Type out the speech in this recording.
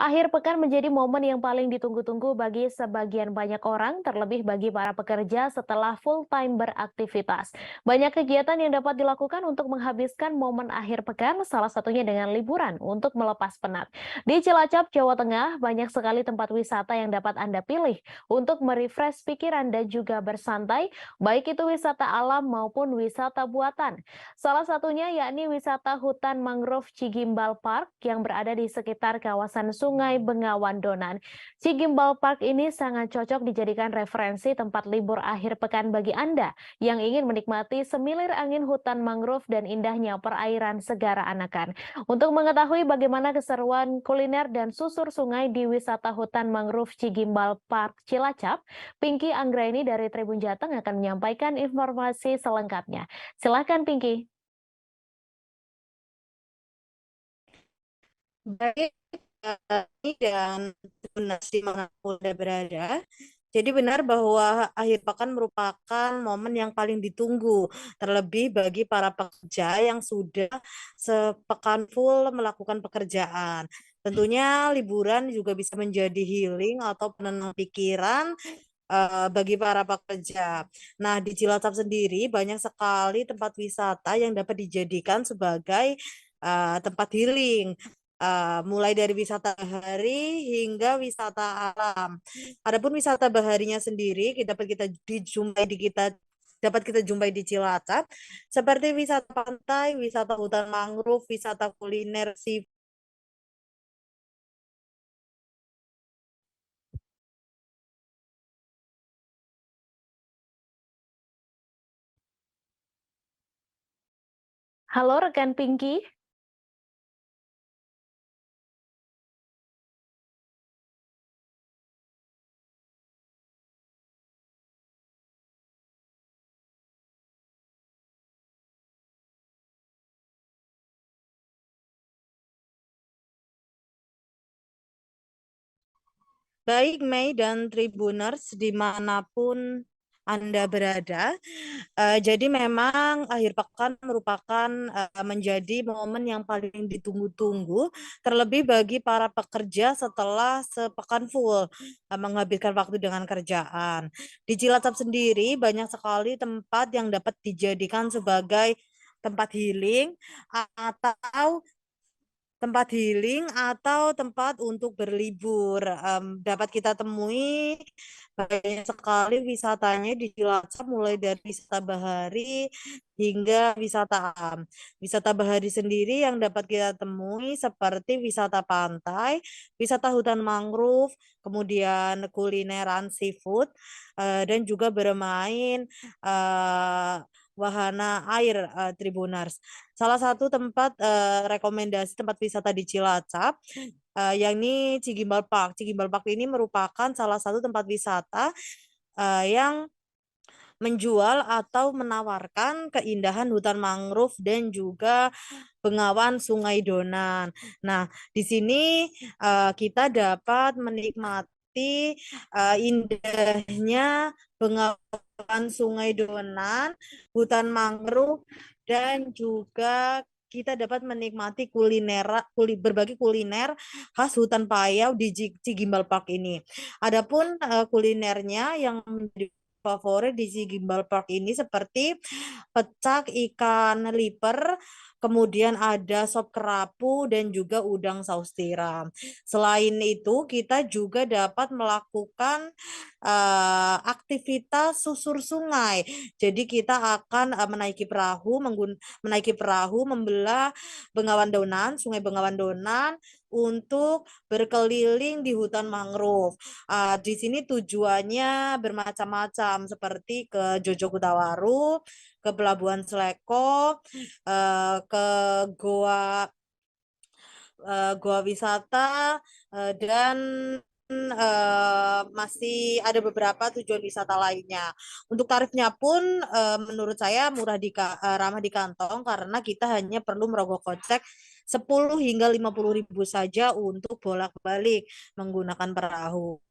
Akhir pekan menjadi momen yang paling ditunggu-tunggu bagi sebagian banyak orang, terlebih bagi para pekerja setelah full-time beraktivitas. Banyak kegiatan yang dapat dilakukan untuk menghabiskan momen akhir pekan, salah satunya dengan liburan untuk melepas penat. Di Cilacap, Jawa Tengah, banyak sekali tempat wisata yang dapat Anda pilih untuk merefresh pikiran dan juga bersantai, baik itu wisata alam maupun wisata buatan. Salah satunya yakni wisata hutan mangrove Cigimbal Park yang berada di sekitar kawasan Sungai Bengawan Donan. Cigimbal Park ini sangat cocok dijadikan referensi tempat libur akhir pekan bagi Anda yang ingin menikmati semilir angin hutan mangrove dan indahnya perairan Segara Anakan. Untuk mengetahui bagaimana keseruan kuliner dan susur sungai di wisata hutan mangrove Cigimbal Park Cilacap, Pinky Anggraini dari Tribun Jateng akan menyampaikan informasi selengkapnya. Silakan Pinky. Baik, ini dan donasi manapun Anda berada. Jadi benar bahwa akhir pekan merupakan momen yang paling ditunggu, terlebih bagi para pekerja yang sudah sepekan full melakukan pekerjaan. Tentunya liburan juga bisa menjadi healing atau penenang pikiran bagi para pekerja. Nah, di Cilacap sendiri banyak sekali tempat wisata yang dapat dijadikan sebagai tempat healing, mulai dari wisata bahari hingga wisata alam. Adapun wisata baharinya sendiri dapat kita jumpai di Cilacap seperti wisata pantai, wisata hutan mangrove, wisata kuliner seafood. Halo rekan Pinky. Baik Mei dan Tribuners dimanapun Anda berada, jadi memang akhir pekan merupakan menjadi momen yang paling ditunggu-tunggu, terlebih bagi para pekerja setelah sepekan full menghabiskan waktu dengan kerjaan. Di Cilacap sendiri banyak sekali tempat yang dapat dijadikan sebagai tempat healing atau tempat untuk berlibur. Dapat kita temui banyak sekali wisatanya di Cilacap, mulai dari wisata bahari hingga wisata alam. Wisata bahari sendiri yang dapat kita temui seperti wisata pantai, wisata hutan mangrove, kemudian kulineran seafood, dan juga bermain eh, wahana air, Tribuners. Salah satu tempat rekomendasi tempat wisata di Cilacap, yakni Cigimbal Park. Cigimbal Park ini merupakan salah satu tempat wisata yang menjual atau menawarkan keindahan hutan mangrove dan juga bengawan Sungai Donan. Nah, di sini kita dapat menikmati indahnya bengawan Sungai Donan, hutan mangrove, dan juga kita dapat menikmati berbagai kuliner khas hutan payau di Cigimbal Park ini. Adapun kulinernya yang menjadi favorit di Cigimbal Park ini seperti pecak ikan liper, kemudian ada sop kerapu dan juga udang saus tiram. Selain itu, kita juga dapat melakukan aktivitas susur sungai. Jadi kita akan menaiki perahu membelah Bengawan Donan, Sungai Bengawan Donan untuk berkeliling di hutan mangrove. Di sini tujuannya bermacam-macam seperti ke Jojo Kutawaru, ke Pelabuhan Seleko, ke Goa Goa Wisata, dan masih ada beberapa tujuan wisata lainnya. Untuk tarifnya pun menurut saya ramah di kantong karena kita hanya perlu merogoh kocek 10 hingga 50 ribu saja untuk bolak-balik menggunakan perahu.